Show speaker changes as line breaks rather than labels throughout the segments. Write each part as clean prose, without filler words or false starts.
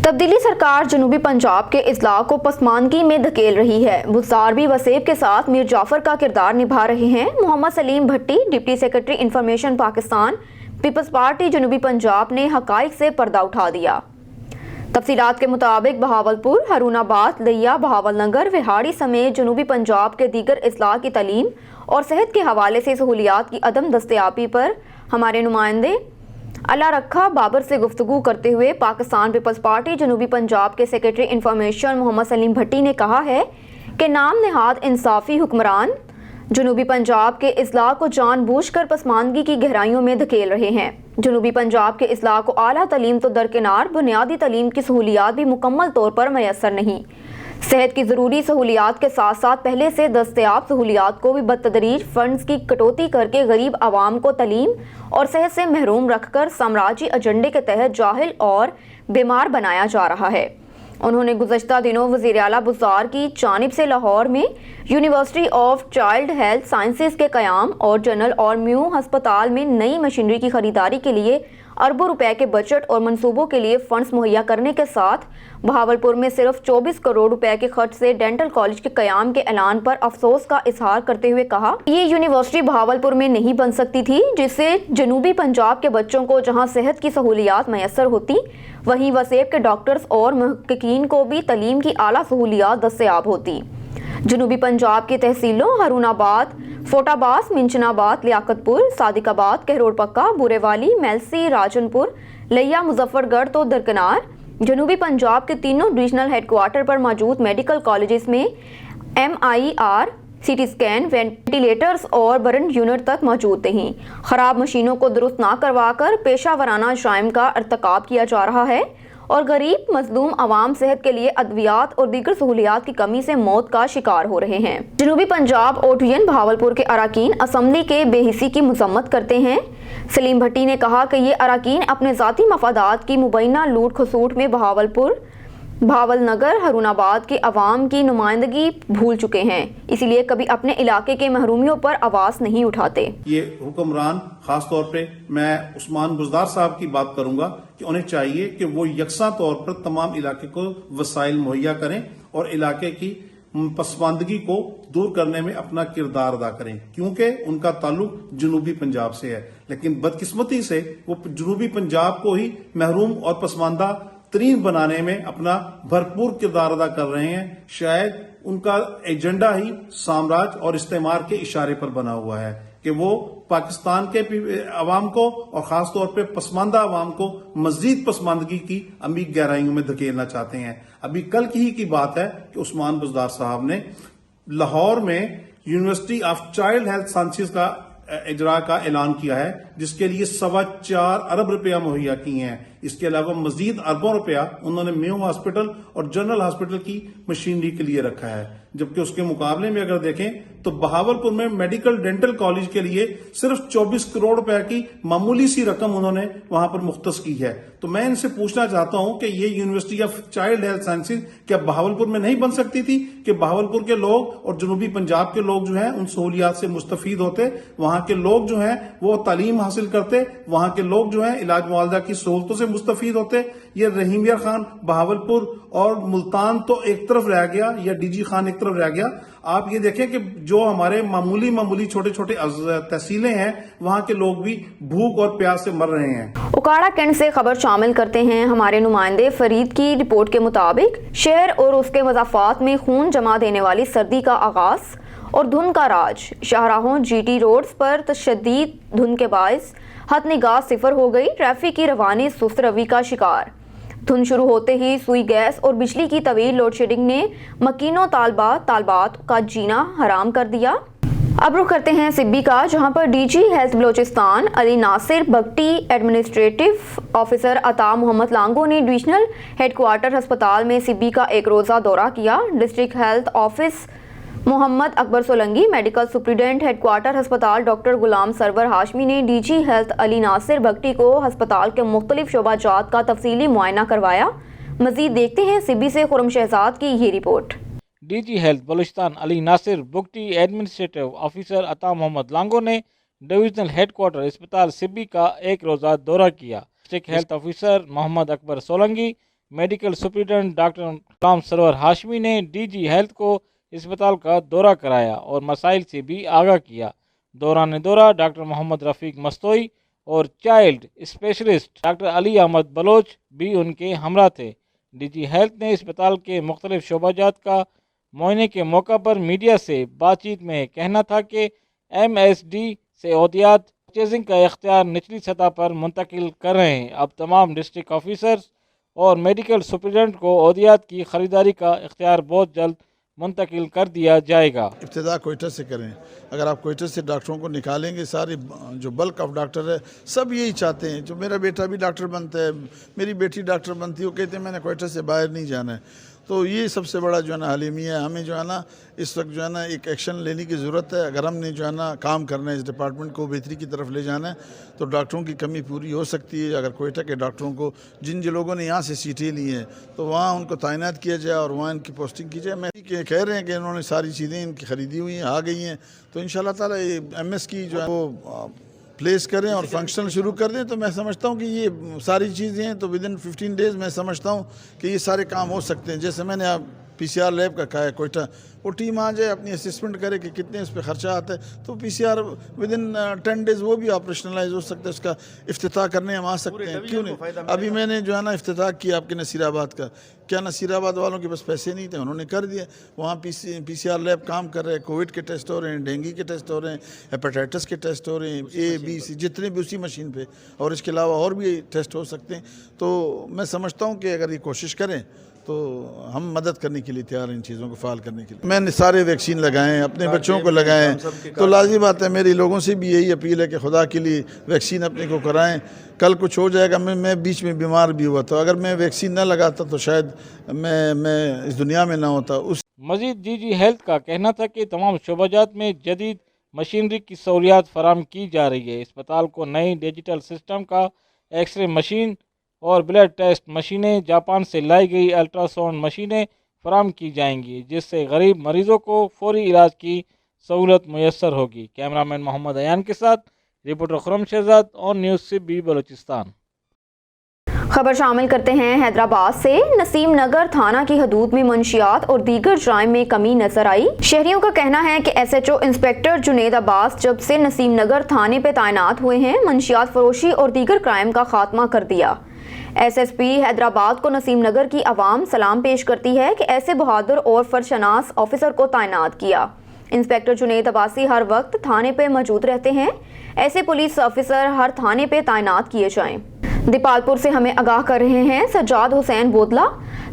तब्दीली सरकार जनूबी पंजाब के इस्लाह को पसमानदगी में धकेल रही है। बुज़दार भी वसेब के साथ मीर जाफर का किरदार निभा रहे हैं। Muhammad Saleem Bhatti, deputy secretary information Pakistan Peoples Party जनूबी पंजाब ने हकाइक से पर्दा उठा दिया। तफसीलात के मुताबिक बहावलपुर, हरूनाबाद, लिया, बहावलनगर, विहाड़ी समेत जनूबी पंजाब के दीगर इस्लाह की तालीम और सेहत के हवाले से सहूलियात की अदम दस्तयाबी पर हमारे नुमाइंदे अल्लाह रखा बाबर से गुफ्तगू करते हुए पाकिस्तान पीपल्स पार्टी जनूबी पंजाब के सेक्रेटरी इंफॉर्मेशन मोहम्मद सलीम भट्टी ने कहा है कि नाम नहाद इंसाफी हुक्मरान जनूबी पंजाब के इस्लाह को जानबूझकर पसमानदगी की गहराइयों में धकेल रहे हैं। जनूबी पंजाब के इस्लाह को आला तालीम तो दरकिनार, बुनियादी तालीम की सहूलियात भी मुकम्मल तौर पर मैसर नहीं। सेहत की ज़रूरी सहूलियात के साथ साथ पहले से दस्तयाब सहूलियात को भी बतदरीज फंड्स की कटौती करके गरीब आवाम को तालीम और सेहत से महरूम रखकर साम्राज्यी एजेंडे के तहत जाहिल और बीमार बनाया जा रहा है। उन्होंने गुज़श्ता दिनों वज़ीर आला बुज़दार की जानिब से लाहौर में university of child health sciences के क़याम और जनरल और म्यू हस्पताल में नई मशीनरी की खरीदारी के लिए अरबों रुपए के बजट और मंसूबों के लिए फंड्स मुहैया करने के साथ बहावलपुर में सिर्फ 24 करोड़ रुपए के खर्च से डेंटल कॉलेज के क़याम के ऐलान पर अफसोस का इजहार करते हुए कहा, ये यूनिवर्सिटी बहावलपुर में नहीं बन सकती थी, जिससे जनूबी पंजाब के बच्चों को जहां सेहत की सहूलियात मैसर होती, वहीं वसेब के डॉक्टर्स और मुहक्किकीन को भी तालीम की आला सहूलियात दस्तयाब होती। जनूबी पंजाब की तहसीलों हरूनाबाद, फोटाबास, मिंचनाबाद, लियाकतपुर, सादिकाबाद, कहरोड़ पक्का, बुरेवाली, मेलसी, राजनपुर, लिया, मुजफ्फरगढ़ तो दरकिनार जनूबी पंजाब के तीनों रीजनल हेडक्वार्टर पर मौजूद मेडिकल कॉलेजेस में MIR, CT स्कैन, वेंटिलेटर्स और बर्न यूनिट तक मौजूद नहीं। ख़राब मशीनों को दुरुस्त ना करवा कर पेशा वराना जराइम का अर्तकाब किया जा रहा है और गरीब मजलूम आवाम सेहत के लिए अद्वियात और दीगर सहूलियात की कमी से मौत का शिकार हो रहे हैं। जनूबी पंजाब OTN बहावलपुर के अराकीन असम्बली के बेहिसी की मजम्मत करते हैं। सलीम भट्टी ने कहा कि ये अराकीन अपने ज़ाती मफादात की मुबैना लूट खसूट में बहावलपुर, बहावलनगर, हरूनाबाद के अवाम की नुमाइंदगी भूल चुके हैं, इसीलिए कभी अपने इलाके के महरूमियों पर आवाज़ नहीं उठाते।
ये हुक्मरान, खास तौर पे मैं उस्मान बुज़दार साहब की बात करूंगा कि उन्हें चाहिए कि वो यकसा तौर पर तमाम इलाके को वसाइल मुहैया करें और इलाके की पसमानदगी को दूर करने में अपना किरदार अदा करें, क्योंकि उनका ताल्लुक जनूबी पंजाब से है। लेकिन बदकिस्मती से वो जनूबी पंजाब को ही महरूम और पसमानदा तरीन बनाने में अपना भरपूर किरदार अदा कर रहे हैं। शायद उनका एजेंडा ही साम्राज्य और इस्तेमार के इशारे पर बना हुआ है कि वो पाकिस्तान के अवाम को और खास तौर पे पसमानदा अवाम को मजीद पसमानदगी की अमीर गहराइयों में धकेलना चाहते हैं। अभी कल की ही की बात है कि उस्मान बुज़दार साहब ने लाहौर में university of child health sciences का इजरा का ऐलान किया है, जिसके लिए 4.25 अरब रुपया मुहैया किए हैं। इसके अलावा मजीद अरबों रुपया उन्होंने म्यू हॉस्पिटल और जनरल हॉस्पिटल की मशीनरी के लिए रखा है। जबकि उसके मुकाबले में अगर देखें तो बहावलपुर में मेडिकल डेंटल कॉलेज के लिए सिर्फ 24 करोड़ रुपए की मामूली सी रकम उन्होंने वहां पर मुख्तस की है। तो मैं इनसे पूछना चाहता हूं कि ये university of child health sciences क्या बहावलपुर में नहीं बन सकती थी कि बहावलपुर के लोग और जनूबी पंजाब के लोग जो हैं उन सहूलियात से मुस्तफीद होते, वहां के लोग जो हैं वो तालीम हासिल करते, वहां के लोग जो हैं इलाज मुआवजा की सहूलतों से मुस्तफीद होते। ये रहीम यार खान बहावलपुर और मुल्तान तो एक तरफ रह गया, या DG खान एक तरफ रह गया। आप ये देखें कि जो हमारे मामूली छोटे छोटे तहसीलें हैं वहां के लोग भी भूख और प्यास से मर रहे हैं।
उकाड़ा कैंट से खबर शामिल करते हैं हमारे नुमाइंदे फरीद की रिपोर्ट के मुताबिक शहर और उसके मज़ाफ़ात में खून जमा देने वाली सर्दी का आगाज और धुंध का राज। शाहराहों GT रोड्स पर तशद्दीद धुंध के बायस हद निगाह सिफर हो गई। ट्रैफिक की रवानी सुस्त रवि का शिकार। धुंध शुरू होते ही सुई गैस और बिजली की तवील लोड शेडिंग ने मकीनों तालबात का जीना हराम कर दिया। अब रुख करते हैं सिब्बी का, जहां पर DG health Balochistan Ali Nasir Bugti, administrative officer Ata Mohammad लांगो ने डिविजनल हेडक्वार्टर अस्पताल में सिब्बी का एक रोज़ा दौरा किया। District health office Mohammad Akbar Solangi, medical superintendent headquarter अस्पताल डॉक्टर गुलाम सरवर हाशमी ने DG हेल्थ अली नासिर बगटी को अस्पताल के मुख्तलिफ शोबाजात का तफसीली मुआयना करवाया। मजीद देखते हैं सिब्बी से खुरम शहजाद की ये report.
DG health Balochistan Ali Nasir Bugti, administrative officer Ata Mohammad लांगो ने डिविजनल हेडक्वार्टर अस्पताल सिब्बी का एक रोज़ा दौरा किया। District health officer Muhammad Akbar Solangi, medical superintendent doctor Ghulam Sarwar Hashmi ने DG हेल्थ को अस्पताल का दौरा कराया और मसाइल से भी आगाह किया। दौरान दौरा डॉक्टर मोहम्मद रफ़ीक मस्तोई और child specialist doctor Ali Ahmad Baloch भी उनके हमरा थे। DG हेल्थ ने अस्पताल के मुख्तलिफ शोबाजात का मुआयने के मौका पर मीडिया से बातचीत में कहना था कि MSD से अहदियात परचेजिंग का इख्तियार निचली सतह पर मुंतकिल कर रहे हैं। अब तमाम डिस्ट्रिक्ट ऑफिसर्स और मेडिकल सुप्रिटेंडेंट को अहदियात की ख़रीदारी का इख्तियार बहुत जल्द मुंतकिल कर दिया जाएगा।
इब्तिदा कोयटा से करें। अगर आप कोयटा से डॉक्टरों को निकालेंगे, सारे जो बल्क ऑफ डॉक्टर है सब यही चाहते हैं। जो मेरा बेटा भी डॉक्टर बनता है, मेरी बेटी डॉक्टर बनती है, वो कहते हैं मैंने कोयटा से बाहर नहीं जाना है। तो ये सबसे बड़ा जो है ना हालिमिया है। हमें जो है ना इस वक्त जो है ना एक एक्शन लेने की ज़रूरत है। अगर हमने जो है ना काम करना है, इस डिपार्टमेंट को बेहतरी की तरफ ले जाना है, तो डॉक्टरों की कमी पूरी हो सकती है। अगर कोयटा के डॉक्टरों को जिन लोगों ने यहाँ से सीटें ली हैं तो वहाँ उनको तैनात किया जाए और वहाँ इनकी पोस्टिंग की जाए। मैं कह रहे हैं कि इन्होंने सारी चीज़ें इनकी ख़रीदी हुई हैं, आ गई हैं, तो इंशाल्लाह ताला ये MS की जो है वो प्लेस करें और फंक्शनल शुरू कर दें। तो मैं समझता हूँ कि ये सारी चीज़ें हैं तो विदिन 15 डेज़ मैं समझता हूँ कि ये सारे काम हो सकते हैं। जैसे मैंने आप PCR लैब का कहा है कोयटा, वो टीम आ जाए, अपनी असेसमेंट करे कि कितने इस पर ख़र्चा आता है, तो PCR विदिन 10 डेज़ वो भी ऑपरेशनलाइज हो सकता है। उसका इफ्तिताह करने हम आ सकते हैं, क्यों नहीं। अभी मैंने जो है ना इफ्तिताह किया आपके नसीराबाद का। क्या नसीराबाद वालों के पास पैसे नहीं थे, उन्होंने कर दिए। वहाँ PCR लैब काम कर रहे हैं, कोविड के टेस्ट हो रहे हैं, डेंगू के टेस्ट हो रहे हैं, हेपेटाइटिस के टेस्ट हो रहे हैं, A, B, C जितने भी उसी मशीन पे, और इसके अलावा और भी टेस्ट हो सकते हैं। तो मैं समझता हूँ कि अगर ये कोशिश करें तो हम मदद करने के लिए तैयार हैं, इन चीज़ों को फ़ाल करने के लिए। मैंने सारे वैक्सीन लगाएं, अपने बच्चों को लगाएं, तो लाज़मी बात है मेरी लोगों से भी यही अपील है कि खुदा के लिए वैक्सीन अपने को कराएं। कल कुछ हो जाएगा। मैं बीच में बीमार भी हुआ था, अगर मैं वैक्सीन ना लगाता तो शायद मैं इस दुनिया में ना होता।
मज़ीद DG हेल्थ का कहना था कि तमाम शोबाजात में जदीद मशीनरी की सहूलियात फराम की जा रही है। अस्पताल को नई डिजिटल सिस्टम का एक्सरे मशीन और ब्लड टेस्ट मशीनें, जापान से लाई गई अल्ट्रासाउंड मशीनें फराम की जाएंगी, जिससे गरीब मरीजों को फौरी इलाज की सहूलत मुयस्सर होगी। कैमरामैन मोहम्मद अयान के साथ रिपोर्टर खुरम शहजाद और न्यूज़ CB बलूचिस्तान।
खबर शामिल करते हैं हैदराबाद से। नसीम नगर थाना की हदूद में मंशियात और दीगर जराइम में कमी नजर आई। शहरियों का कहना है कि SHO इंस्पेक्टर जुनेद अब्बास जब से नसीम नगर थाने पे तैनात हुए हैं, मंशियात फरोशी और दीगर क्राइम का खात्मा कर दिया। SSP हैदराबाद को नसीम नगर की आवाम सलाम पेश करती है कि ऐसे बहादुर और फरशनास ऑफिसर को तैनात किया। इंस्पेक्टर जुनेद अब्बासी हर वक्त थाने पे मौजूद रहते हैं। ऐसे पुलिस ऑफिसर हर थाने पे तैनात किए जाएं। दीपालपुर से हमें आगाह कर रहे हैं सज्जाद हुसैन बोदला।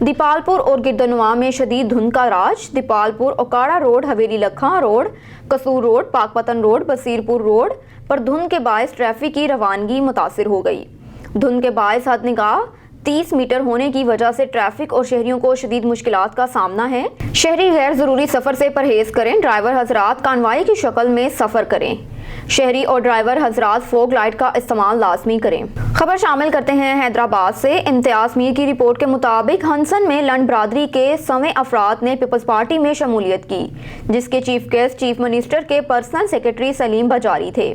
दीपालपुर और गिरदनवा में शदीद धुंध का राज। दीपालपुर ओकाड़ा रोड, हवेली लखा रोड, कसूर road, Pakpattan road, Basirpur road पर धुंध के बायस ट्रैफिक की रवानगी मुतासिर हो गई। धुंध के बायस हद निगाह 30 मीटर होने की वजह से ट्रैफिक और शहरियों को शदीद मुश्किलात का सामना है। शहरी गैर जरूरी सफर से परहेज करें। ड्राइवर हजरात कानवाई की शक्ल में सफर करें। शहरी और ड्राइवर हजरात फोग लाइट का इस्तेमाल लाजमी करें। खबर शामिल करते हैं हैदराबाद से। इम्तियाज मीर की रिपोर्ट के मुताबिक हंसन में लंड बरादरी के 100 अफराद ने पीपल्स पार्टी में शमूलियत की, जिसके चीफ गेस्ट चीफ मिनिस्टर के पर्सनल सेक्रेटरी सलीम बजारी थे।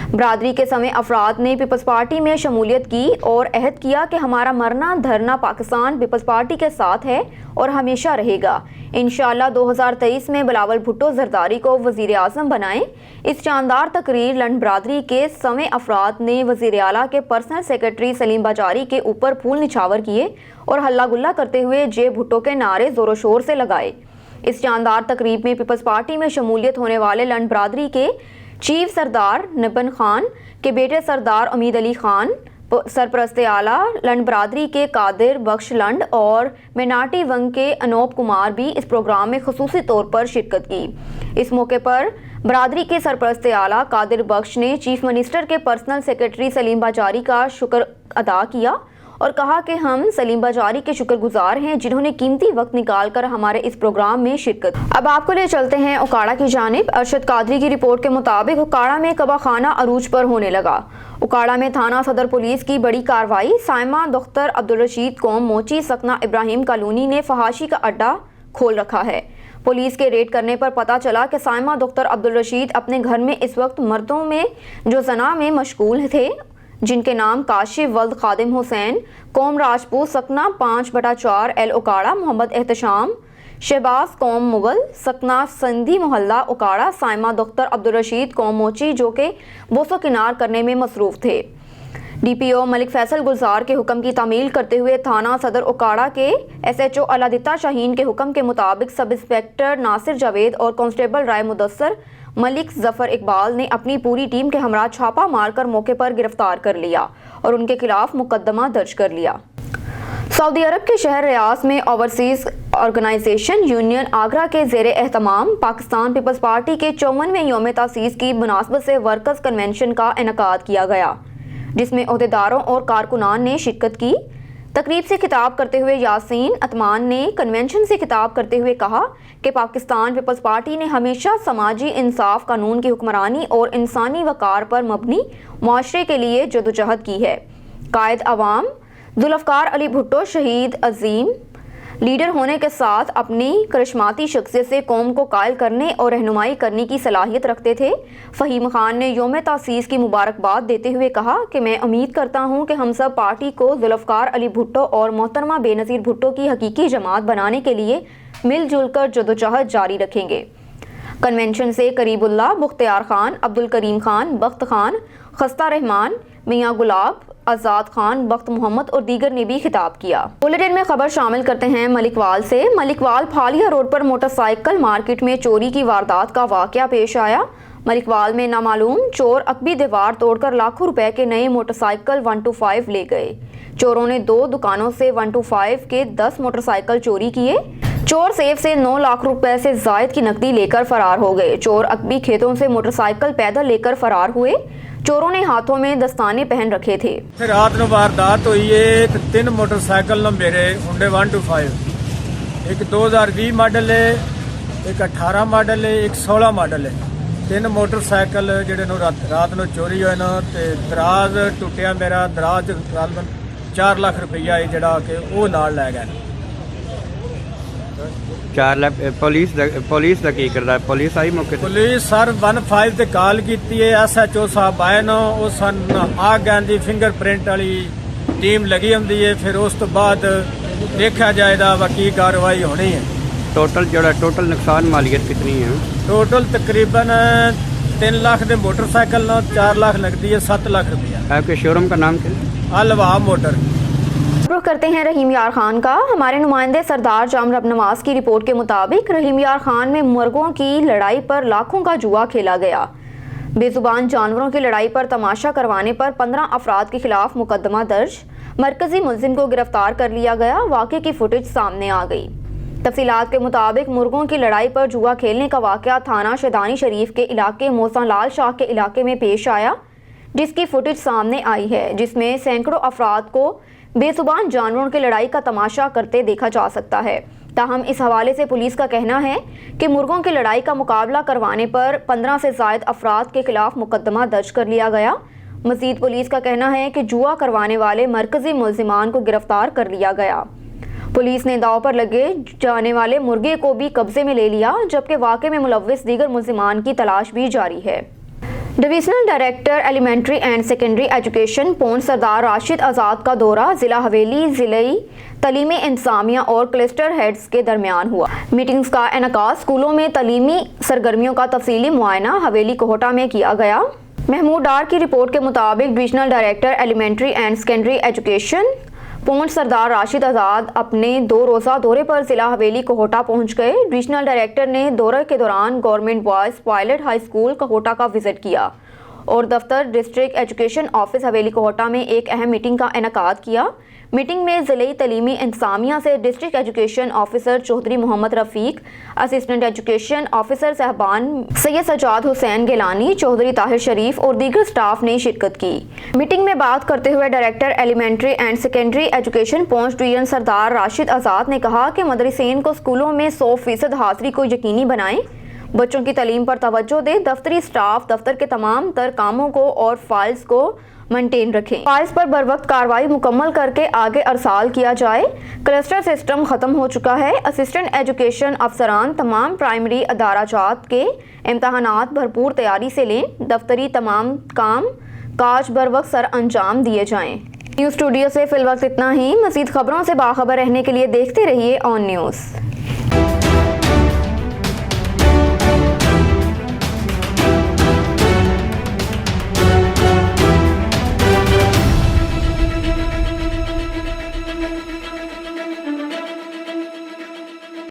बरादरी के 100 अफराद ने पीपल्स पार्टी में शमूलियत की और अहद किया कि हमारा मरना धरना पाकिस्तान पीपल्स पार्टी के साथ है और हमेशा रहेगा। इंशाअल्लाह 2023 में बिलावल भुट्टो जरदारी को वजीर आज़म बनाएं। इस शानदार तकरीर लंड बरादरी के 100 अफराद ने वजीर आला के पर्सनल सेक्रेटरी सलीम बजारी के ऊपर फूल निछावर किए और हल्ला गुल्ला करते हुए जे भुट्टो के नारे जोरों शोर से लगाए। इस शानदार तकरीब में पीपल्स पार्टी में शमूलियत होने वाले लंड बरादरी के चीफ सरदार निबन खान के बेटे सरदार उमीद अली खान, सरपरस्त आला लंड बरादरी के कादिर बख्श लंड और मिनाटी वंग के अनूप कुमार भी इस प्रोग्राम में खुसूसी तौर पर शिरकत की। इस मौके पर बरादरी के सरपरस्त आला कादिर बख्श ने चीफ मिनिस्टर के पर्सनल सेक्रेटरी सलीम बजारी का शुक्र अदा किया और कहा कि हम सलीम बजारी के शुक्रगुजार हैं जिन्होंने कीमती वक्त निकालकर हमारे इस प्रोग्राम में शिरकत। अब आपको ले चलते हैं उकाड़ा की जानिब। अरशद कादरी की रिपोर्ट के मुताबिक उकाड़ा में कबाखाना अरूज पर होने लगा। उकाड़ा में थाना सदर पुलिस की बड़ी कार्रवाई। साइमा दख्तर अब्दुल रशीद कौम मोची सकना इब्राहिम कॉलोनी ने फहाशी का अड्डा खोल रखा है। पुलिस के रेड करने पर पता चला कि साइमा दख्तर अब्दुल रशीद अपने घर में इस वक्त मर्दों में जो जना में मशगूल थे। जिनके नाम काशिफ वल्द खादिम हुसैन, कौम राजपूत सकना 5/4 एल उकाड़ा, मोहम्मद एहतशाम, शहबाज कौम मुगल सकना संधी मोहल्ला उकाड़ा, साइमा दख्तर अब्दुल रशीद कौम मोची जो कि बोसो किनार करने में मसरूफ़ थे। डीपीओ मलिक फैसल गुलजार के हुक्म की तामील करते हुए थाना सदर उकाड़ा के एसएचओ अलादिता शाहीन के हुक्म के मुताबिक सब इंस्पेक्टर नासिर जावेद और कांस्टेबल राय मुदस्सर मलिक जफर इकबाल ने अपनी पूरी टीम के हमरा छापा मारकर मौके पर गिरफ्तार कर लिया और उनके खिलाफ मुकदमा दर्ज कर लिया। सऊदी अरब के शहर रियाज में ओवरसीज ऑर्गेनाइजेशन यूनियन आगरा के ज़ेरे एहतमाम पाकिस्तान पीपल्स पार्टी के 54वें यौम तासीस की मुनासबत से वर्कर्स कन्वेंशन का इनेकाद किया गया, जिसमें ओहदेदारों और कारकुनान ने शिरकत की। तकरीब से खिताब करते हुए यासीन अतमान ने कन्वेंशन से खिताब करते हुए कहा कि पाकिस्तान पीपल्स पार्टी ने हमेशा समाजी इंसाफ, कानून की हुक्मरानी और इंसानी वकार पर मबनी मुआशरे के लिए जदोजहद की है। कायद अवाम जुल्फ़कार अली भुट्टो शहीद अजीम लीडर होने के साथ अपनी करिश्माती शख्सियत से कौम को कायल करने और रहनुमाई करने की सलाहियत रखते थे। फ़हीम खान ने यौम तासीस की मुबारकबाद देते हुए कहा कि मैं उम्मीद करता हूं कि हम सब पार्टी को जुल्फ़कार अली भुट्टो और मोहतरमा बेनज़ीर भुट्टो की हकीकी जमात बनाने के लिए मिलजुल कर जदोजहद जारी रखेंगे। कन्वेंशन से करीबुल्लाह, मुख्तियार खान, अब्दुल करीम खान, बख्त खान, खस्ता रहमान, मियाँ गुलाब, आज़ाद खान, बख्त मोहम्मद और दीगर ने भी खिताब किया। बुलेटिन में खबर शामिल करते हैं मलिकवाल से। मलिकवाल फालिया रोड पर मोटरसाइकिल मार्केट में चोरी की वारदात का वाकया पेश आया। मलिकवाल में नामालूम चोर अकबी दीवार तोड़कर लाखों रुपए के नए मोटरसाइकिल 125 ले गए। चोरों ने 2 दुकानों से 125 के 10 मोटरसाइकिल चोरी किए। चोर सेफ से 9 लाख रुपए से जायद की नकदी लेकर फरार हो गए। चोर अकबी खेतों से मोटरसाइकिल पैदल लेकर फरार हुए। चोरों ने हाथों में दस्ताने पहन रखे थे।
रात ਨੂੰ ਵਾਰਦਾਤ ਹੋਈ ਏ ਤੇ 3 ਮੋਟਰਸਾਈਕਲ ਨੇ ਮੇਰੇ ਹੁੰਡੇ 125, ਇੱਕ 2020 ਮਾਡਲ ਹੈ, ਇੱਕ 18 ਮਾਡਲ ਹੈ, ਇੱਕ 16 ਮਾਡਲ ਹੈ। 3 ਮੋਟਰਸਾਈਕਲ ਜਿਹੜੇ ਨੂੰ ਰਾਤ ਨੂੰ ਚੋਰੀ ਹੋਏ ਨੇ ਤੇ ਦਰਾਜ਼ ਟੁੱਟਿਆ ਮੇਰਾ ਦਰਾਜ਼ ਤਕਰੀਬਨ 4 ਲੱਖ ਰੁਪਈਆ ਹੈ ਜਿਹੜਾ ਕਿ ਉਹ ਨਾਲ ਲੈ ਗਏ।
4 ਲੱਖ ਪੁਲਿਸ ਦਾ ਕੀ ਕਰਦਾ? ਪੁਲਿਸ ਆਈ ਮੌਕੇ ਤੇ?
ਪੁਲਿਸ ਸਰ 15 ਤੇ ਕਾਲ ਕੀਤੀ ਹੈ, ਐਸਐਚਓ ਸਾਹਿਬ ਆਏ ਨੇ, ਉਹ ਸਨ ਆ ਗਏ ਦੀ ਫਿੰਗਰਪ੍ਰਿੰਟ ਵਾਲੀ ਟੀਮ ਲੱਗੀ ਹੁੰਦੀ ਹੈ, ਫਿਰ ਉਸ ਤੋਂ ਬਾਅਦ ਦੇਖਿਆ ਜਾਏਗਾ ਵਾ ਕੀ ਕਾਰਵਾਈ ਹੋਣੀ ਹੈ।
टोटल नुकसान मालियत कितनी है?
टोटल तकरीबन 3 लाख के मोटरसाइकिल 4 लाख लगती है, 7 लाख रुपया।
आपके शोरूम का नाम क्या है?
अलवा मोटर।
रुख करते हैं रहीम यार खान का। हमारे नुमाइंदे सरदार जाम रब नवाज की रिपोर्ट के मुताबिक रहीम यार खान में मुर्गों की लड़ाई पर लाखों का जुआ खेला गया। बेजुबान जानवरों की लड़ाई पर तमाशा करवाने पर 15 अफराद के खिलाफ मुकदमा दर्ज। मरकजी मुलजिम को गिरफ्तार कर लिया गया। वाक़े की फुटेज सामने आ गई। तफसीलात के मुताबिक मुर्गों की लड़ाई पर जुआ खेलने का वाक़या थाना शैदानी शरीफ के इलाके मौसा लाल शाह के इलाके में पेश आया, जिसकी फुटेज सामने आई है, जिसमें सैकड़ों अफराद को बेजुबान जानवरों की लड़ाई का तमाशा करते देखा जा सकता है। ताहम इस हवाले से पुलिस का कहना है कि मुर्गों की लड़ाई का मुकाबला करवाने पर 15 से ज़ायद अफराद के खिलाफ मुकदमा दर्ज कर लिया गया। मज़ीद पुलिस का कहना है कि जुआ करवाने वाले मरकजी मुलजिमान को गिरफ्तार कर लिया गया। पुलिस ने दाव पर लगे जाने वाले मुर्गे को भी कब्जे में ले लिया, जबकि वाक़े में मुलव्विस दीगर मुलजिमान की तलाश भी जारी है। Divisional director elementary and secondary education Poonch Sardar Rashid Azad का दौरा ज़िला हवेली ज़िले तलीमी इंतज़ामिया और क्लस्टर हेड्स के दरमियान हुआ। मीटिंग्स का इनेकाद स्कूलों में तलीमी सरगर्मियों का तफसीली मुआयना हवेली कोहटा में किया गया। महमूद डार की रिपोर्ट के मुताबिक divisional director elementary and secondary education Poonch Sardar Rashid Azad अपने 2 रोज़ा दौरे पर ज़िला हवेली कोहटा पहुंच गए। डिवीजनल डायरेक्टर ने दौरे के दौरान government boys pilot high school Kohta का विज़िट किया और दफ्तर डिस्ट्रिक्ट एजुकेशन ऑफिस हवेली कोहटा में एक अहम मीटिंग का इनेकाद किया। मीटिंग में ज़िले तलीमी इंतज़ामिया से district education officer Chaudhry Muhammad Rafiq, assistant education officer साहबान सैयद सजाद हुसैन गिलानी, चौधरी ताहिर शरीफ और दीगर स्टाफ ने शिरकत की। मीटिंग में बात करते हुए director elementary and secondary education Poonch division Sardar Rashid Azad ने कहा कि मदरसेन को स्कूलों में 100% हाज़िरी को यकीनी बनाएं, बच्चों की तालीम पर तवज्जो दें, दफ्तरी स्टाफ दफ्तर के तमाम तर कामों को और फाइल्स को मेंटेन रखें, फाइल्स पर बर वक्त कार्रवाई मुकम्मल करके आगे अरसाल किया जाए। क्लस्टर सिस्टम ख़त्म हो चुका है। असिस्टेंट एजुकेशन अफसरान तमाम प्राइमरी अदाराजात के इम्तहानात भरपूर तैयारी से लें। दफ्तरी तमाम काम काज बर वक्त सर अंजाम दिए जाएं। न्यूज़ स्टूडियो से फिल वक्त इतना ही। मज़ीद खबरों से बाखबर रहने के लिए देखते रहिए ऑन न्यूज़।